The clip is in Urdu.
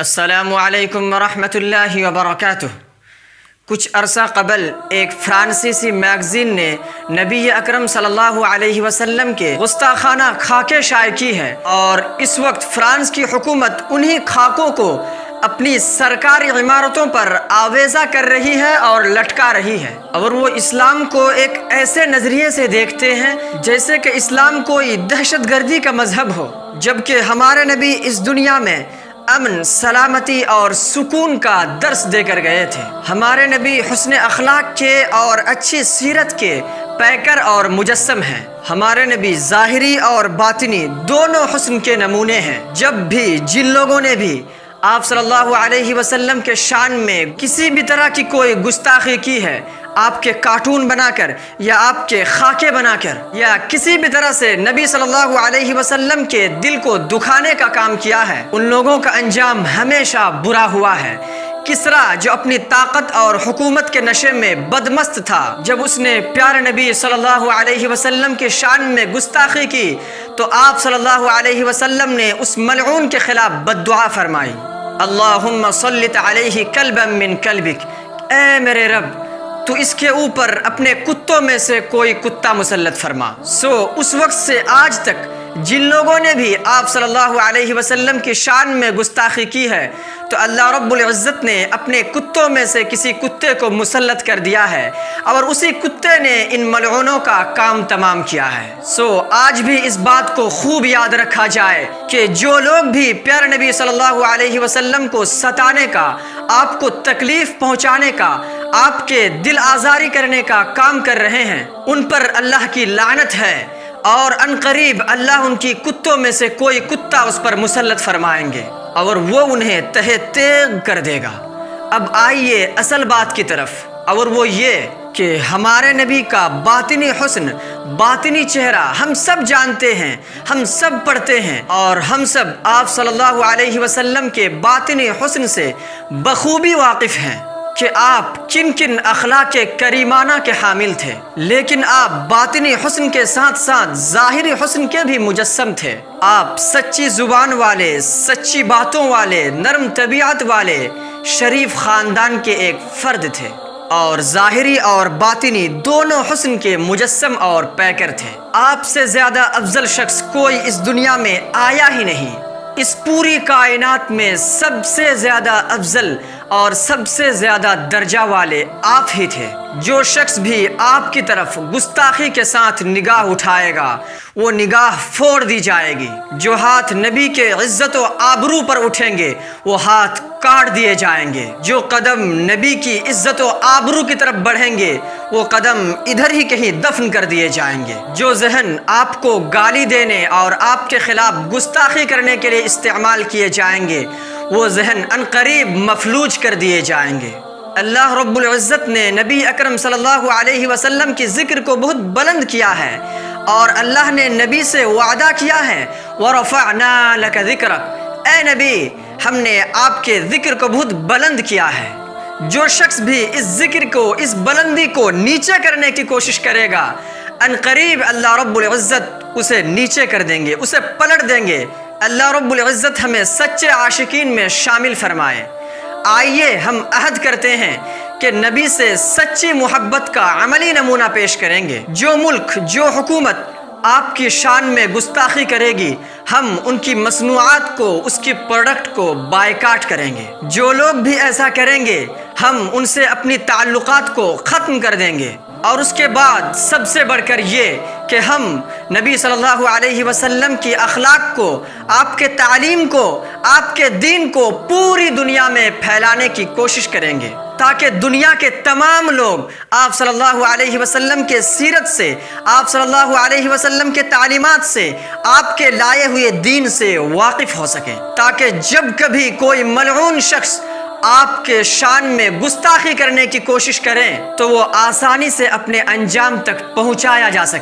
السلام علیکم ورحمۃ اللہ وبرکاتہ۔ کچھ عرصہ قبل ایک فرانسیسی میگزین نے نبی اکرم صلی اللہ علیہ وسلم کے گستاخانہ خاکیں شائع کی ہے، اور اس وقت فرانس کی حکومت انہی خاکوں کو اپنی سرکاری عمارتوں پر آویزہ کر رہی ہے اور لٹکا رہی ہے، اور وہ اسلام کو ایک ایسے نظریے سے دیکھتے ہیں جیسے کہ اسلام کوئی دہشت گردی کا مذہب ہو، جبکہ ہمارے نبی اس دنیا میں امن، سلامتی اور سکون کا درس دے کر گئے تھے۔ ہمارے نبی حسن اخلاق کے اور اچھی سیرت کے پیکر اور مجسم ہیں۔ ہمارے نبی ظاہری اور باطنی دونوں حسن کے نمونے ہیں۔ جب بھی جن لوگوں نے بھی آپ صلی اللہ علیہ وسلم کے شان میں کسی بھی طرح کی کوئی گستاخی کی ہے، آپ کے کارٹون بنا کر یا آپ کے خاکے بنا کر یا کسی بھی طرح سے نبی صلی اللہ علیہ وسلم کے دل کو دکھانے کا کام کیا ہے، ان لوگوں کا انجام ہمیشہ برا ہوا ہے۔ کسریٰ جو اپنی طاقت اور حکومت کے نشے میں بدمست تھا، جب اس نے پیارے نبی صلی اللہ علیہ وسلم کے شان میں گستاخی کی تو آپ صلی اللہ علیہ وسلم نے اس ملعون کے خلاف بد دعا فرمائی، اللہم صلت علیہ کلبا من کلبک، اے میرے رب تو اس کے اوپر اپنے کتوں میں سے کوئی کتا مسلط فرما۔ اس وقت سے آج تک جن لوگوں نے بھی آپ صلی اللہ علیہ وسلم کی شان میں گستاخی کی ہے تو اللہ رب العزت نے اپنے کتوں میں سے کسی کتے کو مسلط کر دیا ہے، اور اسی کتے نے ان ملعونوں کا کام تمام کیا ہے۔ آج بھی اس بات کو خوب یاد رکھا جائے کہ جو لوگ بھی پیارے نبی صلی اللہ علیہ وسلم کو ستانے کا، آپ کو تکلیف پہنچانے کا، آپ کے دل آزاری کرنے کا کام کر رہے ہیں، ان پر اللہ کی لعنت ہے، اور عنقریب اللہ ان کی کتوں میں سے کوئی کتا اس پر مسلط فرمائیں گے اور وہ انہیں تہہ تیغ کر دے گا۔ اب آئیے اصل بات کی طرف، اور وہ یہ کہ ہمارے نبی کا باطنی حسن، باطنی چہرہ ہم سب جانتے ہیں، ہم سب پڑھتے ہیں، اور ہم سب آپ صلی اللہ علیہ وسلم کے باطنی حسن سے بخوبی واقف ہیں کہ آپ کن کن اخلاق کریمانہ کے حامل تھے، لیکن آپ باطنی حسن کے ساتھ ساتھ ظاہری حسن کے بھی مجسم تھے۔ آپ سچی زبان والے، سچی باتوں والے، نرم طبیعت والے شریف خاندان کے ایک فرد تھے، اور ظاہری اور باطنی دونوں حسن کے مجسم اور پیکر تھے۔ آپ سے زیادہ افضل شخص کوئی اس دنیا میں آیا ہی نہیں۔ اس پوری کائنات میں سب سے زیادہ افضل اور سب سے زیادہ درجہ والے آپ ہی تھے۔ جو شخص بھی آپ کی طرف گستاخی کے ساتھ نگاہ اٹھائے گا وہ نگاہ پھوڑ دی جائے گی۔ جو ہاتھ نبی کے عزت و آبرو پر اٹھیں گے وہ ہاتھ کاٹ دیے جائیں گے۔ جو قدم نبی کی عزت و آبرو کی طرف بڑھیں گے وہ قدم ادھر ہی کہیں دفن کر دیے جائیں گے۔ جو ذہن آپ کو گالی دینے اور آپ کے خلاف گستاخی کرنے کے لیے استعمال کیے جائیں گے وہ ذہن عنقریب مفلوج کر دیے جائیں گے۔ اللہ رب العزت نے نبی اکرم صلی اللہ علیہ وسلم کی ذکر کو بہت بلند کیا ہے، اور اللہ نے نبی سے وعدہ کیا ہے وَرَفَعْنَا لَكَ ذِكْرَكَ، اے نبی ہم نے آپ کے ذکر کو بہت بلند کیا ہے۔ جو شخص بھی اس ذکر کو، اس بلندی کو نیچے کرنے کی کوشش کرے گا عنقریب اللہ رب العزت اسے نیچے کر دیں گے، اسے پلٹ دیں گے۔ اللہ رب العزت ہمیں سچے عاشقین میں شامل فرمائے۔ آئیے ہم عہد کرتے ہیں کہ نبی سے سچی محبت کا عملی نمونہ پیش کریں گے۔ جو ملک، جو حکومت آپ کی شان میں گستاخی کرے گی ہم ان کی مصنوعات کو، اس کی پروڈکٹ کو بائیکاٹ کریں گے۔ جو لوگ بھی ایسا کریں گے ہم ان سے اپنی تعلقات کو ختم کر دیں گے، اور اس کے بعد سب سے بڑھ کر یہ کہ ہم نبی صلی اللہ علیہ وسلم کی اخلاق کو، آپ کے تعلیم کو، آپ کے دین کو پوری دنیا میں پھیلانے کی کوشش کریں گے، تاکہ دنیا کے تمام لوگ آپ صلی اللہ علیہ وسلم کے سیرت سے، آپ صلی اللہ علیہ وسلم کے تعلیمات سے، آپ کے لائے ہوئے دین سے واقف ہو سکیں، تاکہ جب کبھی کوئی ملعون شخص آپ کے شان میں گستاخی کرنے کی کوشش کریں تو وہ آسانی سے اپنے انجام تک پہنچایا جا سکے۔